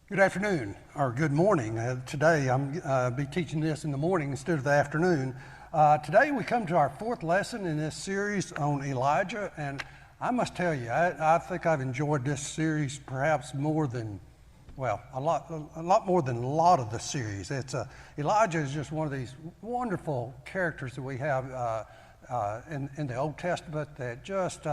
Good afternoon, or good morning. Today I'm be teaching this in the morning instead of the afternoon. Today we come to our fourth lesson in this series on Elijah, and I must tell you, I think I've enjoyed this series perhaps more than, well, a lot more than a lot of the series. Elijah is just one of these wonderful characters that we have in the Old Testament that just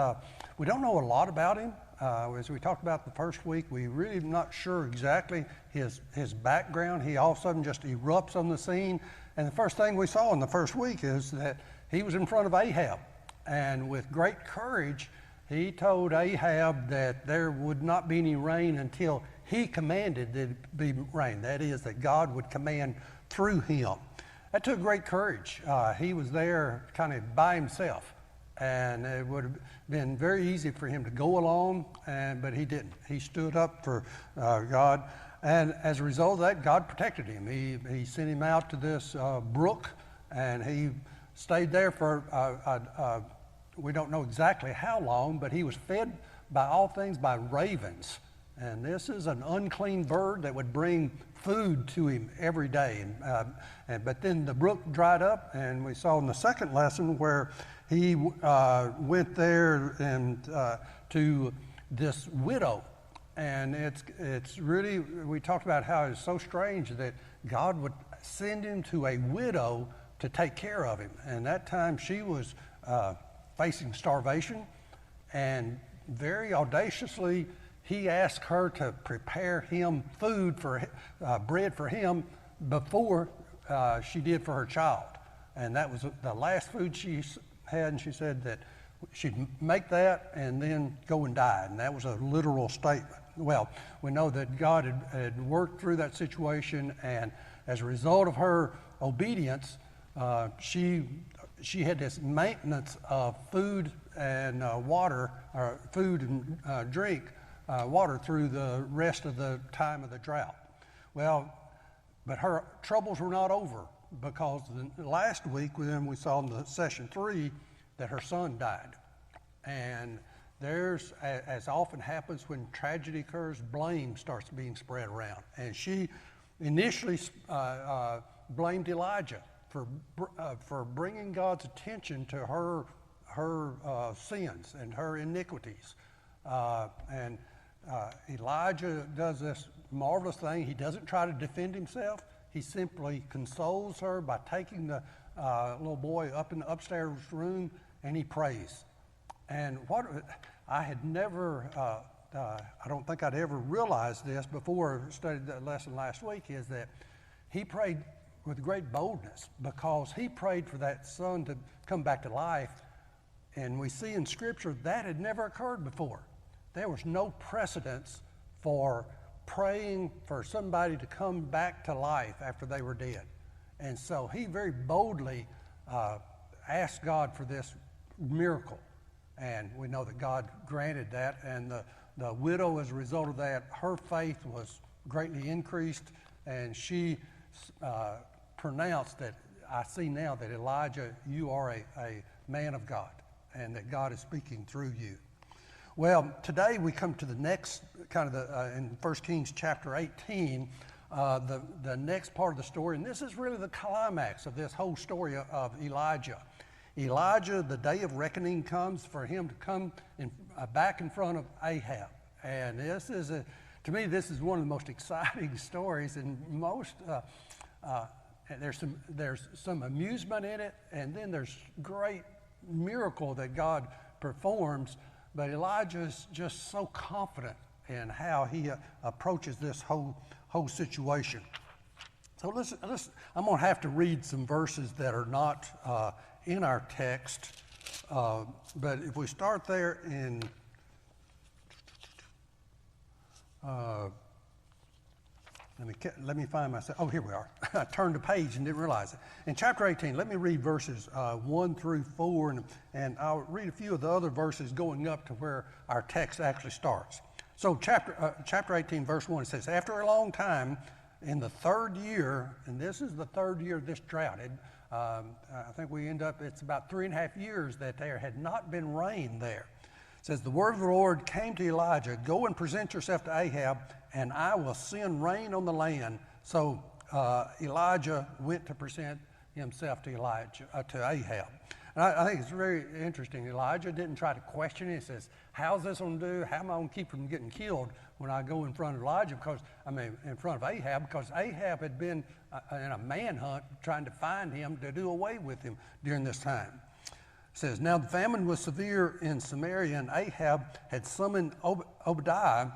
we don't know a lot about him. As we talked about the first week, we really not sure exactly his background. He all of a sudden just erupts on the scene. And the first thing we saw in the first week is that he was in front of Ahab. And with great courage, he told Ahab that there would not be any rain until he commanded that it be rain. That is, that God would command through him. That took great courage. He was there kind of by himself. And it would have been very easy for him to go along, but he didn't. He stood up for God, and as a result of that, God protected him. He sent him out to this brook, and he stayed there for, we don't know exactly how long, but he was fed by all things by ravens. And this is an unclean bird that would bring food to him every day. But then the brook dried up, and we saw in the second lesson where he went there and to this widow. And it's really, we talked about how it's so strange that God would send him to a widow to take care of him. And that time she was facing starvation, and very audaciously he asked her to prepare him food for bread for him before she did for her child. And that was the last food she had, and she said that she'd make that and then go and die. And that was a literal statement. Well, we know that God had worked through that situation, and as a result of her obedience, she had this maintenance of food and water, or food and drink, water through the rest of the time of the drought. Well, but her troubles were not over, because the last week then we saw in the session 3 that her son died. And there's, as often happens when tragedy occurs, blame starts being spread around. And she initially blamed Elijah for bringing God's attention to her sins and her iniquities. Elijah does this marvelous thing. He doesn't try to defend himself. He simply consoles her by taking the little boy up in the upstairs room, and he prays. And what I had never, I don't think I'd ever realized this before I studied that lesson last week, is that he prayed with great boldness, because he prayed for that son to come back to life. And we see in Scripture that had never occurred before. There was no precedence for praying for somebody to come back to life after they were dead. And so he very boldly asked God for this miracle. And we know that God granted that. And the widow, as a result of that, her faith was greatly increased. And she pronounced that, I see now that Elijah, you are a man of God, and that God is speaking through you. Well, today we come to the next kind of in 1 Kings chapter 18, the next part of the story, and this is really the climax of this whole story of Elijah. Elijah, the day of reckoning comes for him to come back in front of Ahab, and this is to me, this is one of the most exciting stories, and most there's some amusement in it, and then there's great miracle that God performs. But Elijah is just so confident in how he approaches this whole situation. So I'm going to have to read some verses that are not in our text. But if we start there in let me find myself. Oh, here we are. I turned the page and didn't realize it. In chapter 18, let me read verses 1 through 4, and I'll read a few of the other verses going up to where our text actually starts. So chapter 18, verse 1, it says, after a long time, in the third year, and this is the third year of this drought, I think we end up, it's about 3.5 years that there had not been rain there. It says, the word of the Lord came to Elijah, go and present yourself to Ahab, and I will send rain on the land. So Elijah went to present himself to Ahab. And I think it's very interesting. Elijah didn't try to question it. He says, how's this going to do? How am I going to keep from getting killed when I go in front of in front of Ahab? Because Ahab had been in a manhunt trying to find him to do away with him during this time. It says, now the famine was severe in Samaria, and Ahab had summoned Obadiah,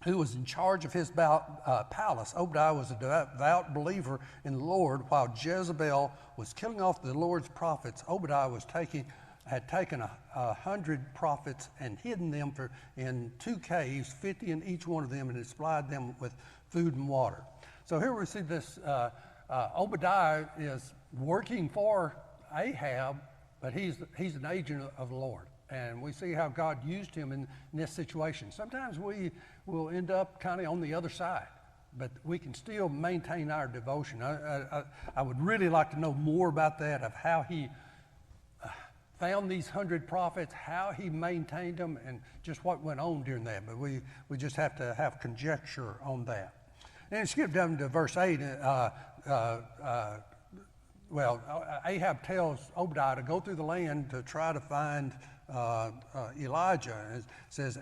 who was in charge of his palace. Obadiah was a devout believer in the Lord. While Jezebel was killing off the Lord's prophets, Obadiah had taken 100 prophets and hidden them in 2 caves, 50 in each one of them, and had supplied them with food and water. So here we see this, Obadiah is working for Ahab, but he's an agent of the Lord. And we see how God used him in this situation. Sometimes we will end up kind of on the other side, but we can still maintain our devotion. I would really like to know more about that, of how he found these 100 prophets, how he maintained them, and just what went on during that. But we just have to have conjecture on that. And skip down to verse 8. Ahab tells Obadiah to go through the land to try to find Elijah. It says,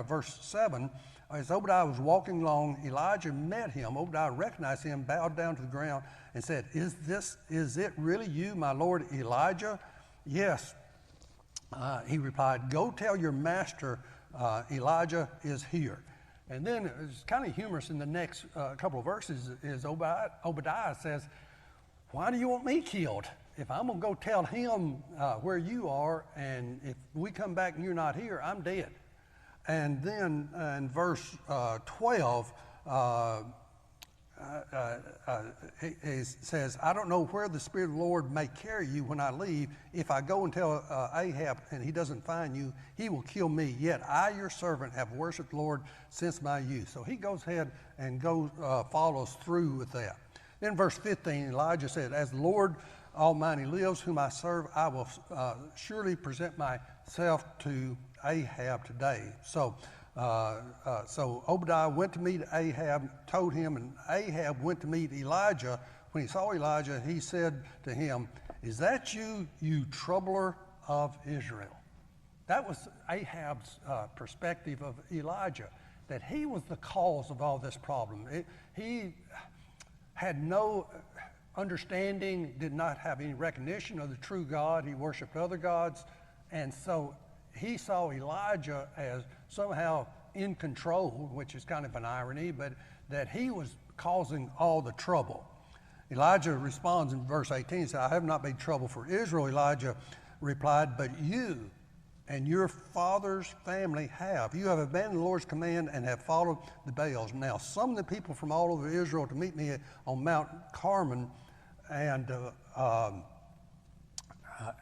verse 7, as Obadiah was walking along, Elijah met him. Obadiah recognized him, bowed down to the ground, and said, is it really you, my lord Elijah? Yes. He replied, go tell your master Elijah is here. And then it's kind of humorous in the next couple of verses is Obadiah says, why do you want me killed? If I'm going to go tell him where you are, and if we come back and you're not here, I'm dead. And then in verse 12, he says, I don't know where the Spirit of the Lord may carry you when I leave. If I go and tell Ahab and he doesn't find you, he will kill me. Yet I, your servant, have worshiped the Lord since my youth. So he goes ahead and follows through with that. Then verse 15, Elijah said, as the Lord Almighty lives, whom I serve, I will surely present myself to Ahab today. So Obadiah went to meet Ahab, told him, and Ahab went to meet Elijah. When he saw Elijah, he said to him, is that you, you troubler of Israel? That was Ahab's perspective of Elijah, that he was the cause of all this problem. He had no understanding, did not have any recognition of the true God. He worshiped other gods. And so he saw Elijah as somehow in control, which is kind of an irony, but that he was causing all the trouble. Elijah responds in verse 18, he said, I have not made trouble for Israel. Elijah replied, but you and your father's family have. You have abandoned the Lord's command and have followed the Baals. Now summon the people from all over Israel to meet me on Mount Carmel,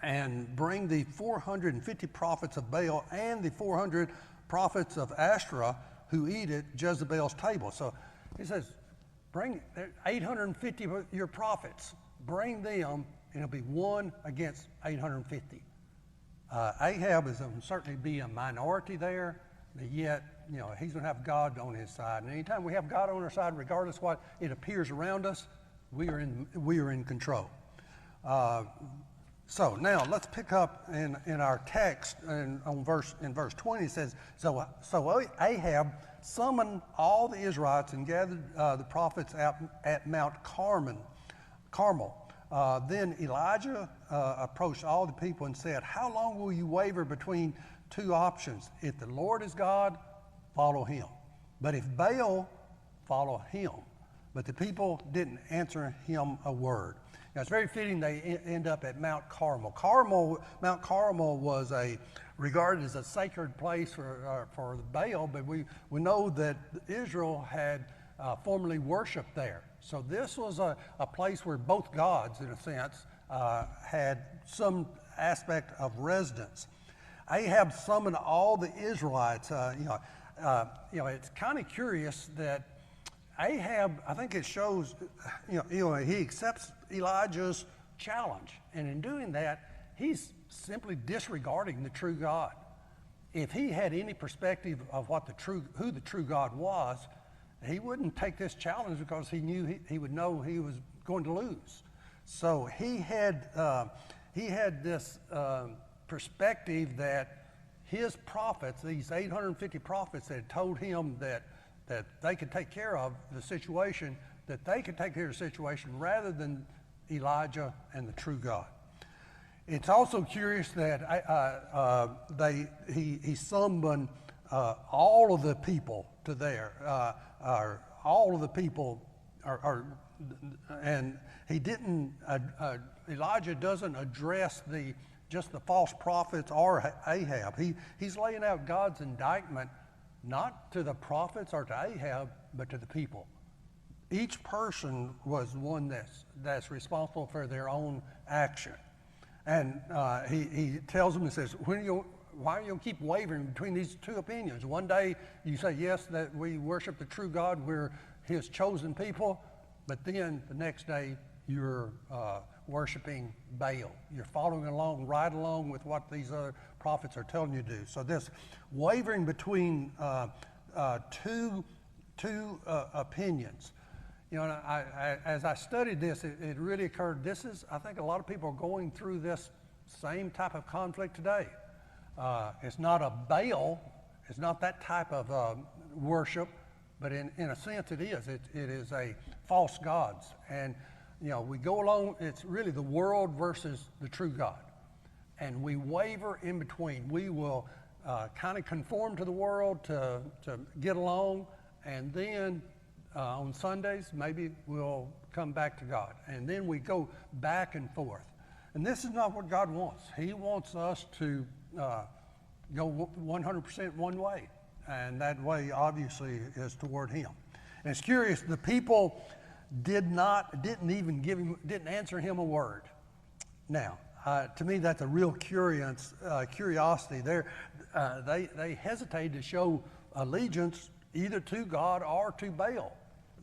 and bring the 450 prophets of Baal and the 400 prophets of Ashtoreth who eat at Jezebel's table. So he says, bring 850 of your prophets, bring them, and it'll be one against 850. Ahab is going to certainly be a minority there, but yet, he's going to have God on his side. And anytime we have God on our side, regardless of what it appears around us, we are in control. So now let's pick up in our text in verse 20. It says, so Ahab summoned all the Israelites and gathered the prophets at Mount Carmel. Then Elijah approached all the people and said, how long will you waver between two options? If the Lord is God, follow him. But if Baal, follow him. But the people didn't answer him a word. Now, it's very fitting they end up at Mount Carmel. Mount Carmel was regarded as a sacred place for the Baal, but we know that Israel had formerly worshipped there. So this was a place where both gods, in a sense, had some aspect of residence. Ahab summoned all the Israelites. It's kind of curious that Ahab, I think it shows, he accepts Elijah's challenge. And in doing that, he's simply disregarding the true God. If he had any perspective of who the true God was, he wouldn't take this challenge because he knew he would know he was going to lose. So he had this perspective that his prophets, these 850 prophets that had told him that they could take care of the situation, that they could take care of the situation rather than Elijah and the true God. It's also curious that he summoned all of the people to there, all of the people and he didn't. Elijah doesn't address just the false prophets or Ahab. He's laying out God's indictment not to the prophets or to Ahab, but to the people. Each person was one that's responsible for their own action. And he tells them and says, why do you keep wavering between these two opinions? One day you say, yes, that we worship the true God, we're his chosen people, but then the next day you're worshiping Baal. You're following right along with what these other prophets are telling you to do. So this wavering between two opinions. You know, as I studied this, it really occurred, I think a lot of people are going through this same type of conflict today. It's not a Baal, it's not that type of worship, but in a sense it is. It is a false gods. And, you know, we go along, it's really the world versus the true God. And we waver in between. We will kind of conform to the world to get along, and then on Sundays, maybe we'll come back to God. And then we go back and forth. And this is not what God wants. He wants us to go 100% one way. And that way, obviously, is toward him. And it's curious, the people didn't answer him a word. Now, to me, that's a real curiosity. They hesitated to show allegiance either to God or to Baal.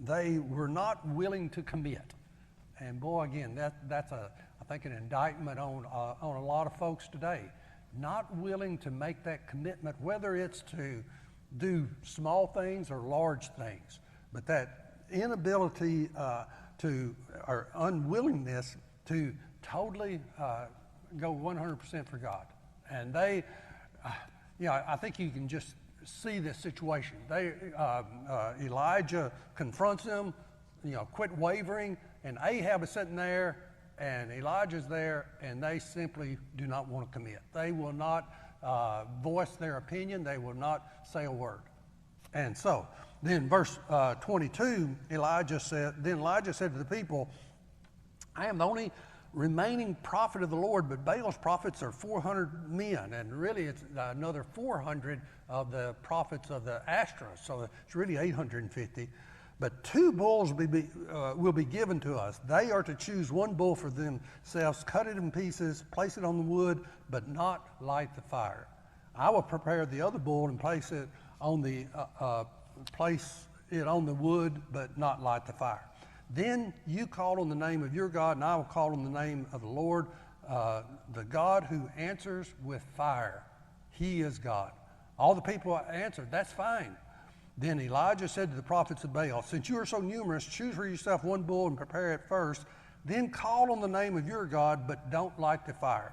They were not willing to commit. And boy, again, that's I think an indictment on a lot of folks today. Not willing to make that commitment, whether it's to do small things or large things. But that inability or unwillingness to totally go 100% for God. And they, I think you can just see this situation. Elijah confronts them, quit wavering, and Ahab is sitting there, and Elijah's there, and they simply do not want to commit. They will not voice their opinion. They will not say a word. And so, then verse 22, Elijah said to the people, I am the only remaining prophet of the Lord, but Baal's prophets are 400 men, and really it's another 400 of the prophets of the Ashtoreth, so it's really 850. But 2 bulls will be given to us. They are to choose 1 bull for themselves, cut it in pieces, place it on the wood, but not light the fire. I will prepare the other bull and place it on the wood, but not light the fire. Then you call on the name of your God, and I will call on the name of the Lord, the God who answers with fire. He is God. All the people answered, that's fine. Then Elijah said to the prophets of Baal, since you are so numerous, choose for yourself 1 bull and prepare it first. Then call on the name of your God, but don't light the fire.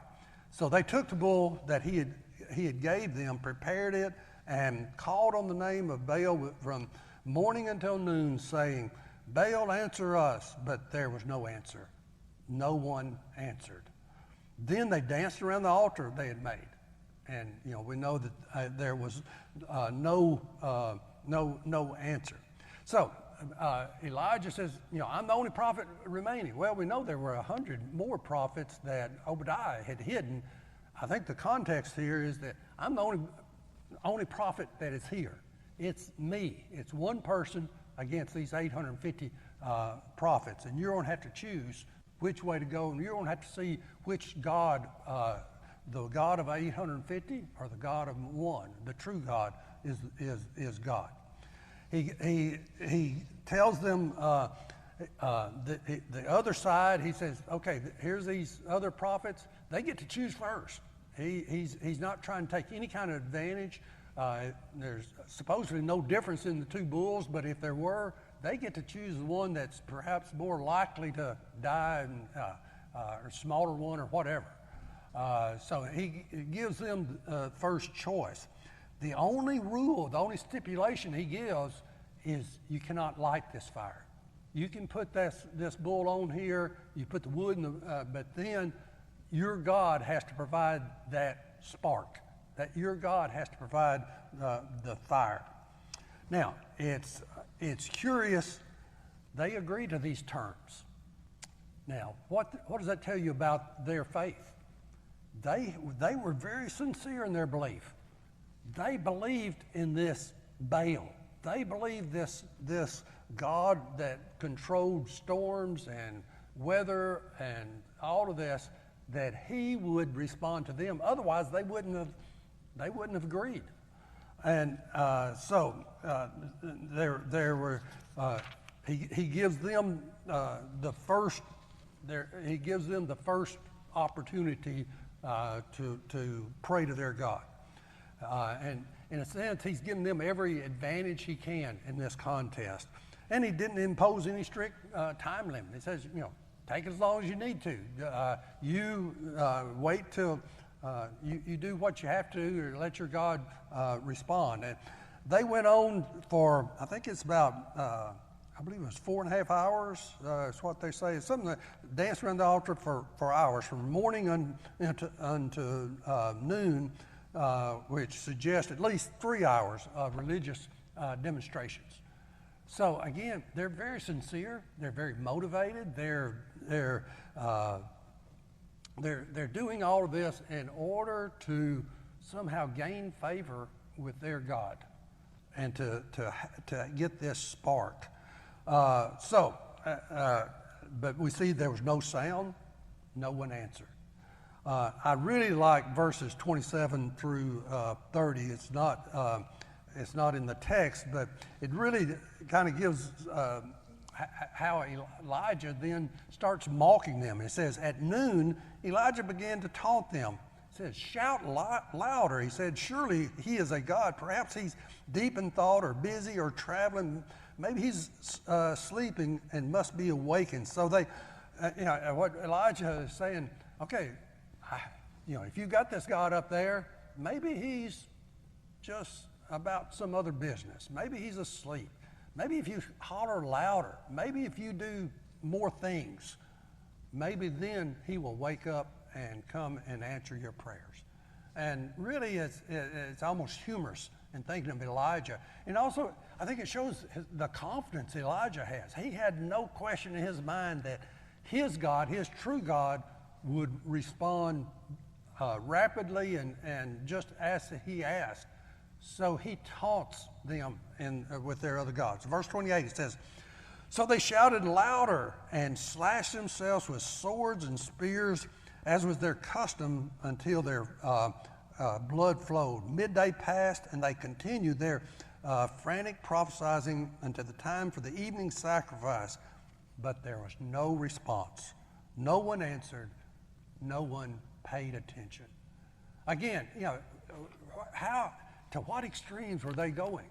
So they took the bull that he had gave them, prepared it, and called on the name of Baal from morning until noon, saying, Baal, answer us. But there was no answer. No one answered. Then they danced around the altar they had made. And, we know that there was no answer. So Elijah says, I'm the only prophet remaining. Well, we know there were 100 more prophets that Obadiah had hidden. I think the context here is that I'm the only prophet that is here. It's me. It's one person against these 850 prophets. And you're going to have to choose which way to go. And you're going to have to see which God, the God of 850 or the God of one, the true God, is God. He tells them, The other side, he says, okay, here's these other prophets. They get to choose first. He's not trying to take any kind of advantage. There's supposedly no difference in the two bulls, but if there were, they get to choose the one that's perhaps more likely to die, or smaller one or whatever. So he gives them first choice. The only rule, the only stipulation he gives is you cannot light this fire. You can put this bull on here, you put the wood in but then your God has to provide that spark. That your God has to provide the fire. Now, it's curious, they agree to these terms. Now, what does that tell you about their faith? They were very sincere in their belief. They believed in this Baal. They believed this God that controlled storms and weather and all of this, that he would respond to them. Otherwise, they wouldn't have agreed. And he gives them the first. He gives them the first opportunity to pray to their God. And in a sense, he's giving them every advantage he can in this contest. And he didn't impose any strict time limit. He says, take as long as you need to. You wait till you do what you have to, or let your God respond. And they went on for, I think it's about, I believe it was 4.5 hours. Is what they say. It's something that danced around the altar for hours, from morning unto noon, which suggests at least 3 hours of religious demonstrations. So again, they're very sincere. They're very motivated. They're doing all of this in order to somehow gain favor with their God and to get this spark. But we see there was no sound, no one answered. I really like verses 27 through 30. It's not in the text, but it really kind of gives how Elijah then starts mocking them. It says, at noon, Elijah began to taunt them. It says, shout louder. He said, surely he is a God. Perhaps he's deep in thought or busy or traveling. Maybe he's sleeping and must be awakened. So what Elijah is saying, okay, if you got this God up there, maybe he's just about some other business. Maybe he's asleep. Maybe if you holler louder, maybe if you do more things, maybe then he will wake up and come and answer your prayers. And really, it's almost humorous in thinking of Elijah. And also, I think it shows the confidence Elijah has. He had no question in his mind that his God, his true God, would respond rapidly and just as he asked. So he taunts them with their other gods. Verse 28, it says, so they shouted louder and slashed themselves with swords and spears, as was their custom, until their blood flowed. Midday passed, and they continued their frantic prophesying until the time for the evening sacrifice. But there was no response. No one answered. No one paid attention. Again, to what extremes were they going?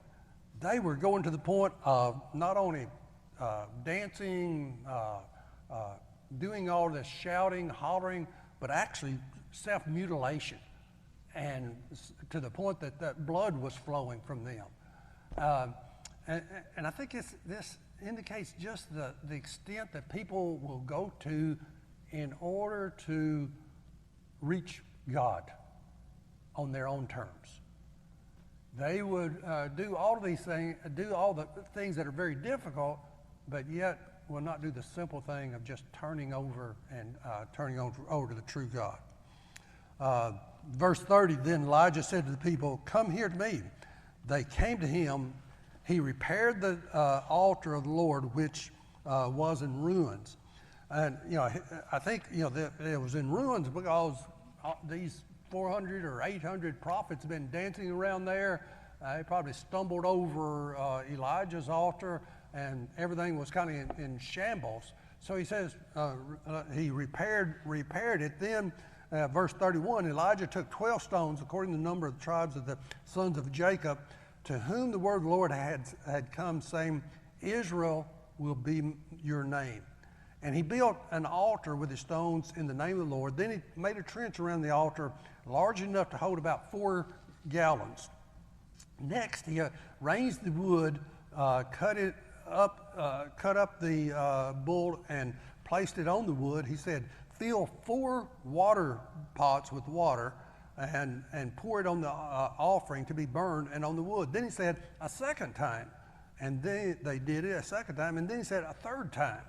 They were going to the point of not only dancing, doing all this shouting, hollering, but actually self-mutilation, and to the point that blood was flowing from them. And I think this indicates just the extent that people will go to in order to reach God on their own terms. They would do all of these things, do all the things that are very difficult, but yet will not do the simple thing of just turning over to the true God. Verse 30, then Elijah said to the people, come here to me. They came to him. He repaired the altar of the Lord, which was in ruins. And, I think, that it was in ruins because these 400 or 800 prophets have been dancing around there. They probably stumbled over Elijah's altar. and everything was kind of in shambles. So he says he repaired it. Then verse 31, Elijah took 12 stones according to the number of the tribes of the sons of Jacob, to whom the word of the Lord had come, saying, Israel will be your name. And he built an altar with the stones in the name of the Lord. Then he made a trench around the altar large enough to hold about 4 gallons. Next, he arranged the wood, cut up the bull and placed it on the wood. He said, fill 4 water pots with water and pour it on the offering to be burned and on the wood. Then he said a second time, and they did it a second time. And then he said a third time,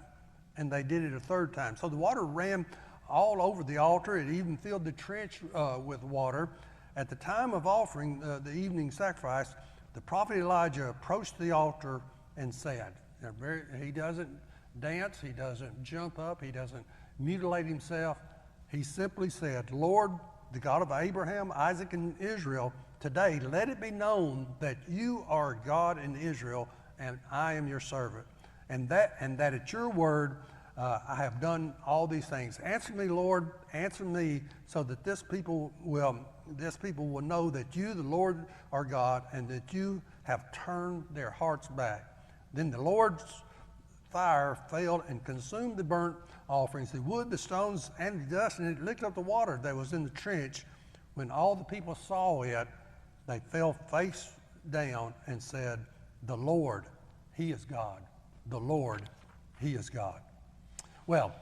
and they did it a third time. So the water ran all over the altar. It even filled the trench with water. At the time of offering the evening sacrifice, the prophet Elijah approached the altar and said, he doesn't dance, he doesn't jump up, he doesn't mutilate himself. He simply said, Lord, the God of Abraham, Isaac, and Israel, today let it be known that you are God in Israel, and I am your servant, and that at your word I have done all these things. Answer me, Lord, answer me, so that this people will know that you, the Lord, are God, and that you have turned their hearts back. Then the Lord's fire fell and consumed the burnt offerings, the wood, the stones, and the dust, and it licked up the water that was in the trench. When all the people saw it, they fell face down and said, the Lord, he is God. The Lord, he is God. Well,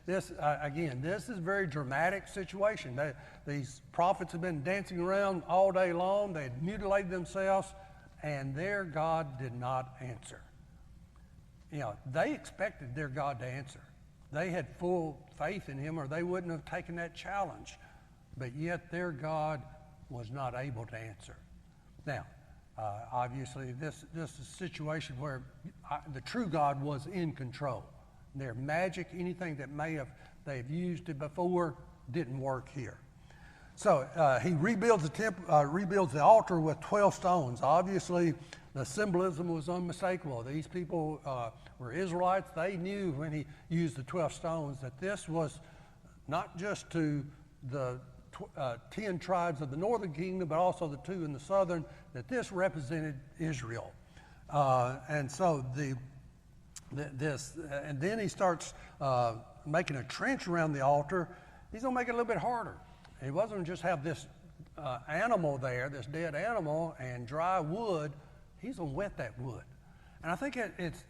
this is a very dramatic situation. These prophets have been dancing around all day long. They had mutilated themselves, and their God did not answer. You know, they expected their God to answer. They had full faith in him, or they wouldn't have taken that challenge. But yet their God was not able to answer. Now, obviously, this is a situation where the true God was in control. Their magic, anything that they've used it before, didn't work here. So he rebuilds the altar with 12 stones. Obviously, the symbolism was unmistakable. These people were Israelites. They knew when he used the 12 stones that this was not just to the 10 tribes of the northern kingdom, but also the 2 in the southern, that this represented Israel. And so and then he starts making a trench around the altar. He's going to make it a little bit harder. He wasn't going to just have this animal there, this dead animal, and dry wood. He's going to wet that wood. And I think it's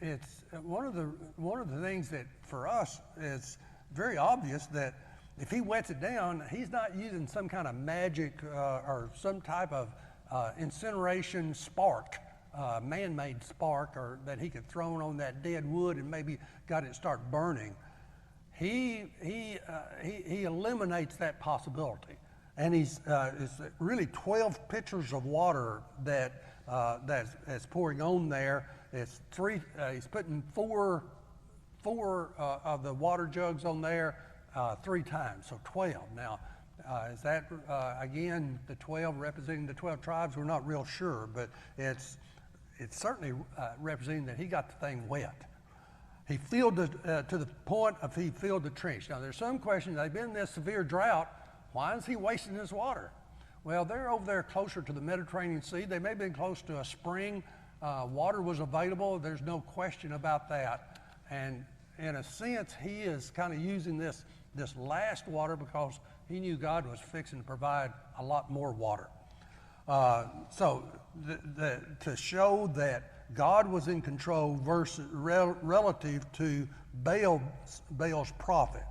one of the things that for us is very obvious, that if he wets it down, he's not using some kind of magic or some type of incineration spark, man-made spark, or that he could throw on that dead wood and maybe got it start burning. He eliminates that possibility, and it's really 12 pitchers of water that's pouring on there. It's he's putting four of the water jugs on there 3 times, so 12. Now, is that again the 12 representing the 12 tribes? We're not real sure, but it's certainly representing that he got the thing wet. He filled to the point of he filled the trench. Now, there's some questions. They've been in this severe drought. Why is he wasting his water? Well, they're over there closer to the Mediterranean Sea. They may have been close to a spring. Water was available. There's no question about that. And in a sense, he is kind of using this last water because he knew God was fixing to provide a lot more water. So to show that God was in control versus relative to Baal's prophet.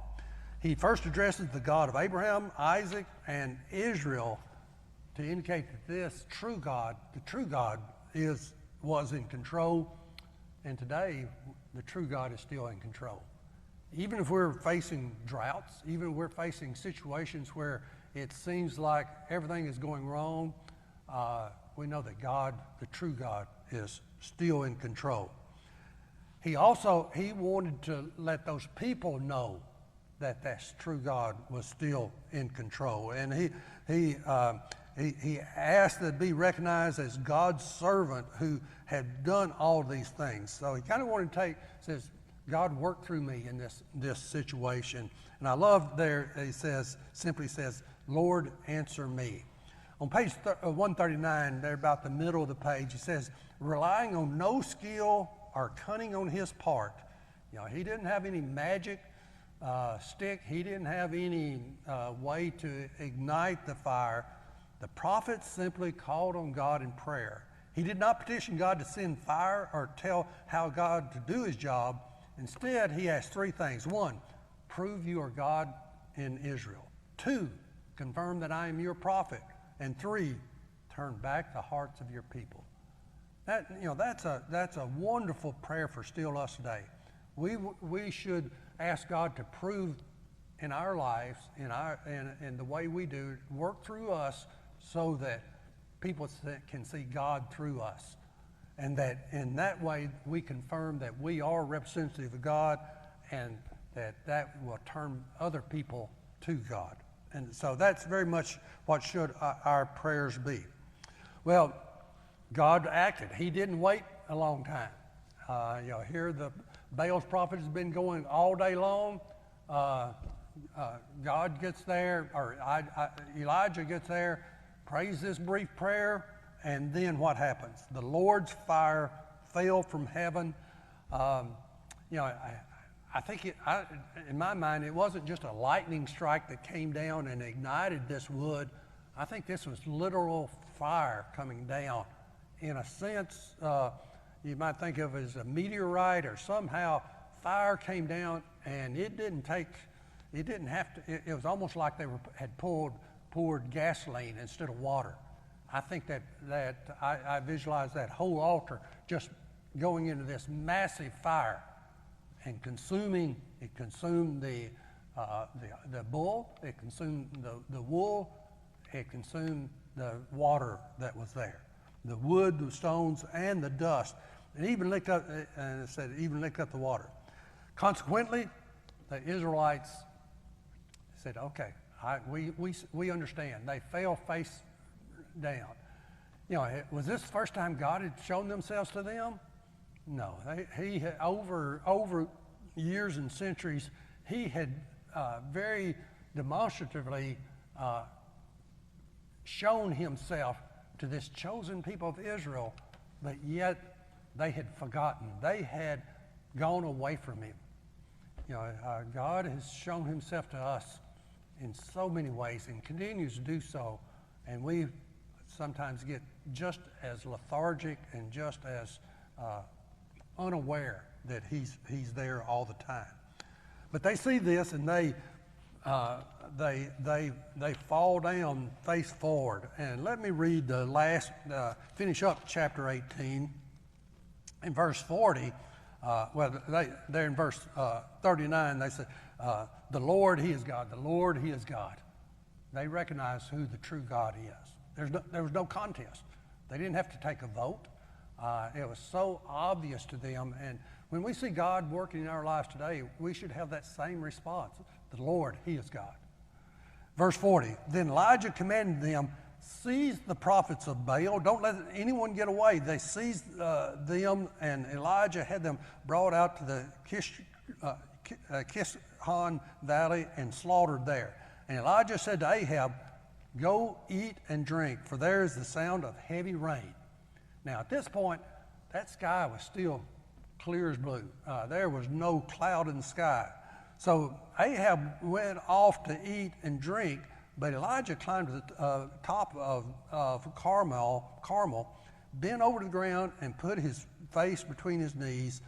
He first addresses the God of Abraham, Isaac, and Israel to indicate that this true God, the true God, was in control, and today the true God is still in control. Even if we're facing droughts, even if we're facing situations where it seems like everything is going wrong, we know that God, the true God, is still in control. He wanted to let those people know that this true God was still in control. And He asked to be recognized as God's servant who had done all these things. So he kind of wanted to says, God, work through me in this situation. And I love there, he simply says, Lord, answer me. On page 139, there about the middle of the page, he says, relying on no skill or cunning on his part. He didn't have any magic stick. He didn't have any way to ignite the fire. The prophet simply called on God in prayer. He did not petition God to send fire or tell how God to do his job. Instead, he asked three things. 1, prove you are God in Israel. 2, confirm that I am your prophet. And 3, turn back the hearts of your people. That's a wonderful prayer for still us today. We should ask God to prove in our lives, in the way we do, work through us so that people can see God through us. And that in that way we confirm that we are representative of God, and that will turn other people to God. And so that's very much what should our prayers be. Well, God acted. He didn't wait a long time. Here the Baal's prophet has been going all day long. God gets there, or Elijah gets there, prays this brief prayer, and then what happens? The Lord's fire fell from heaven. I think in my mind, it wasn't just a lightning strike that came down and ignited this wood. I think this was literal fire coming down. In a sense, you might think of it as a meteorite, or somehow fire came down, and it was almost like they had poured gasoline instead of water. I think that I visualize that whole altar just going into this massive fire and consumed the bull, it consumed the wool, it consumed the water that was there, the wood, the stones, and the dust. It even licked up, and it said, even licked up the water. Consequently, the Israelites said, okay, we understand. They fell face down. Was this the first time God had shown themselves to them? No. He had, over years and centuries, he had very demonstratively shown himself to this chosen people of Israel, but yet they had forgotten. They had gone away from him. God has shown himself to us in so many ways and continues to do so, and we sometimes get just as lethargic and just as unaware that he's there all the time. But they see this, and they fall down face forward. And let me read the last, finish up chapter 18. In verse 40, they're in verse 39, they say, the Lord, he is God. The Lord, he is God. They recognize who the true God is. There was no contest. They didn't have to take a vote. It was so obvious to them. And when we see God working in our lives today, we should have that same response. The Lord, he is God. Verse 40, then Elijah commanded them, seize the prophets of Baal. Don't let anyone get away. They seized them, and Elijah had them brought out to the Kishon Valley and slaughtered there. And Elijah said to Ahab, go eat and drink, for there is the sound of heavy rain. Now at this point, that sky was still clear as blue. There was no cloud in the sky. So Ahab went off to eat and drink, but Elijah climbed to the top of Carmel, bent over to the ground and put his face between his knees.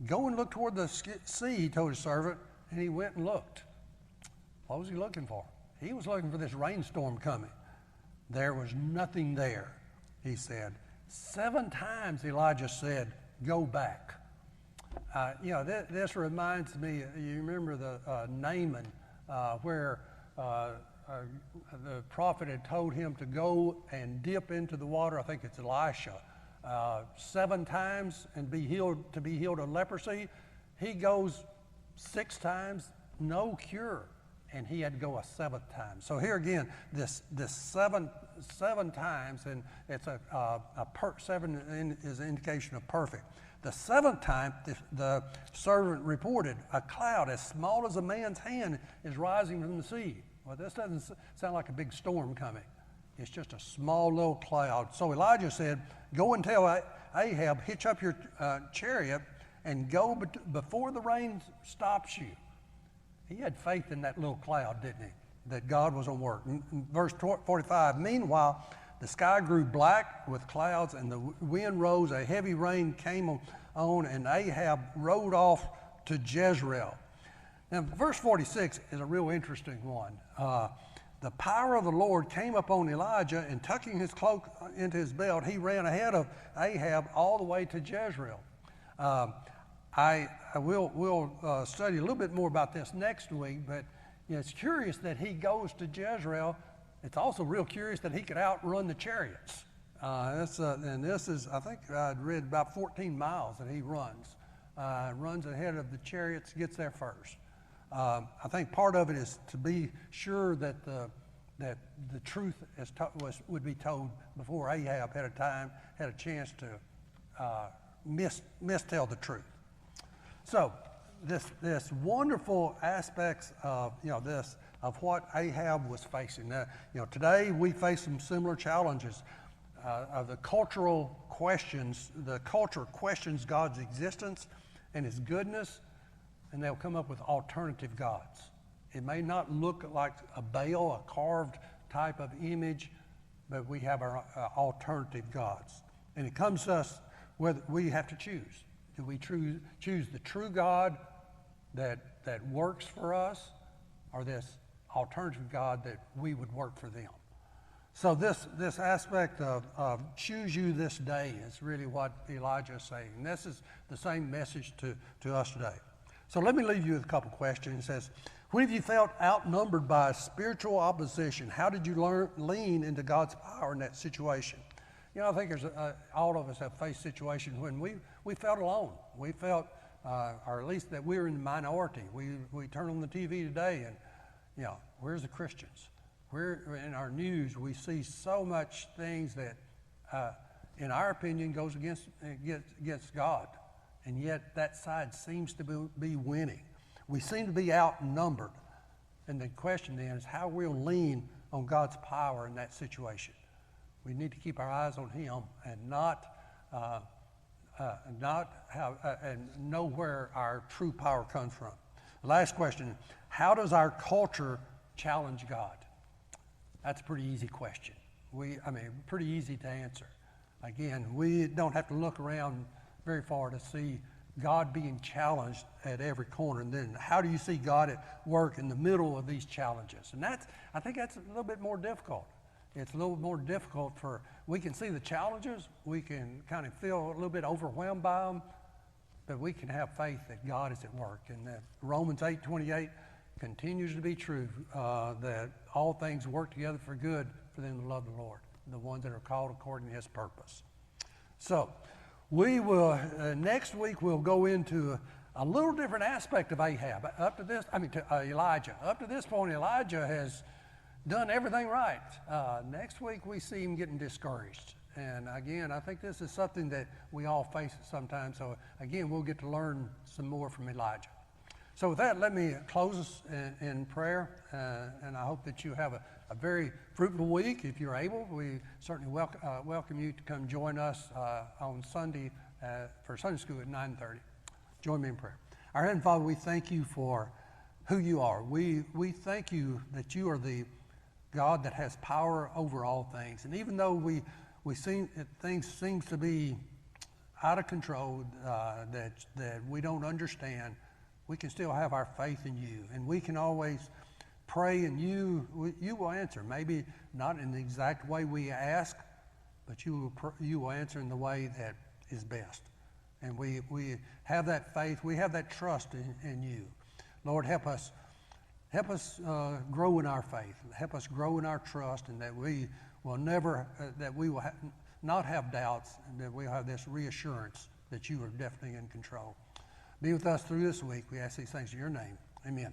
Go and look toward the sea, he told his servant, and he went and looked. What was he looking for? He was looking for this rainstorm coming. There was nothing there, he said. 7 times Elijah said, go back. This reminds me, you remember the Naaman, where the prophet had told him to go and dip into the water. I think it's Elisha, 7 times and be healed of leprosy. He goes 6 times, no cure. and he had to go a seventh time. So here again, this seven times, and it's seven is an indication of perfect. The seventh time, the servant reported, a cloud as small as a man's hand is rising from the sea. Well, this doesn't sound like a big storm coming. It's just a small little cloud. So Elijah said, go and tell Ahab, hitch up your chariot and go before the rain stops you. He had faith in that little cloud, didn't he? That God was on work. In verse 45, meanwhile, the sky grew black with clouds and the wind rose. A heavy rain came on and Ahab rode off to Jezreel. Now, verse 46 is a real interesting one. The power of the Lord came upon Elijah, and tucking his cloak into his belt, he ran ahead of Ahab all the way to Jezreel. We'll study a little bit more about this next week, but it's curious that he goes to Jezreel. It's also real curious that he could outrun the chariots. And this is, I think I'd read about 14 miles that he runs ahead of the chariots, gets there first. I think part of it is to be sure that the truth would be told before Ahab had a chance to mistell the truth. So this wonderful aspects of of what Ahab was facing. Now, today we face some similar challenges of the cultural questions. The culture questions God's existence and His goodness, and they'll come up with alternative gods. It may not look like a Baal, a carved type of image, but we have our alternative gods. And it comes to us whether we have to choose. Do we choose the true God that works for us, or this alternative God that we would work for them? So this aspect of choose you this day is really what Elijah is saying. And this is the same message to us today. So let me leave you with a couple questions. It says, when have you felt outnumbered by spiritual opposition? How did you lean into God's power in that situation? I think all of us have faced situations when we felt alone. We felt, or at least that we were in the minority. We turn on the TV today and, where's the Christians? We're in our news, we see so much things that, in our opinion, goes against God. And yet that side seems to be winning. We seem to be outnumbered. And the question then is how we'll lean on God's power in that situation. We need to keep our eyes on Him and not know where our true power comes from. Last question, how does our culture challenge God? That's a pretty easy question. Pretty easy to answer. Again, we don't have to look around very far to see God being challenged at every corner. And then how do you see God at work in the middle of these challenges? And I think that's a little bit more difficult. It's a little more difficult we can see the challenges, we can kind of feel a little bit overwhelmed by them, but we can have faith that God is at work, and that Romans 8:28 continues to be true, that all things work together for good for them that love the Lord, the ones that are called according to His purpose. So we will, next week we'll go into a little different aspect of Ahab. Elijah. Up to this point, Elijah has done everything right. Next week we see him getting discouraged. And again, I think this is something that we all face sometimes. So again, we'll get to learn some more from Elijah. So with that, let me close us in prayer. And I hope that you have a very fruitful week. If you're able, we certainly welcome you to come join us on Sunday for Sunday school at 9:30. Join me in prayer. Our Heavenly Father, we thank you for who you are. We thank you that you are the God that has power over all things. And even though things seem to be out of control, that we don't understand, we can still have our faith in you. And we can always pray, and you will answer. Maybe not in the exact way we ask, but you will answer in the way that is best. And we have that faith, we have that trust in you. Lord, help us grow in our faith. Help us grow in our trust, and that we will not have doubts, and that we'll have this reassurance that you are definitely in control. Be with us through this week. We ask these things in your name. Amen.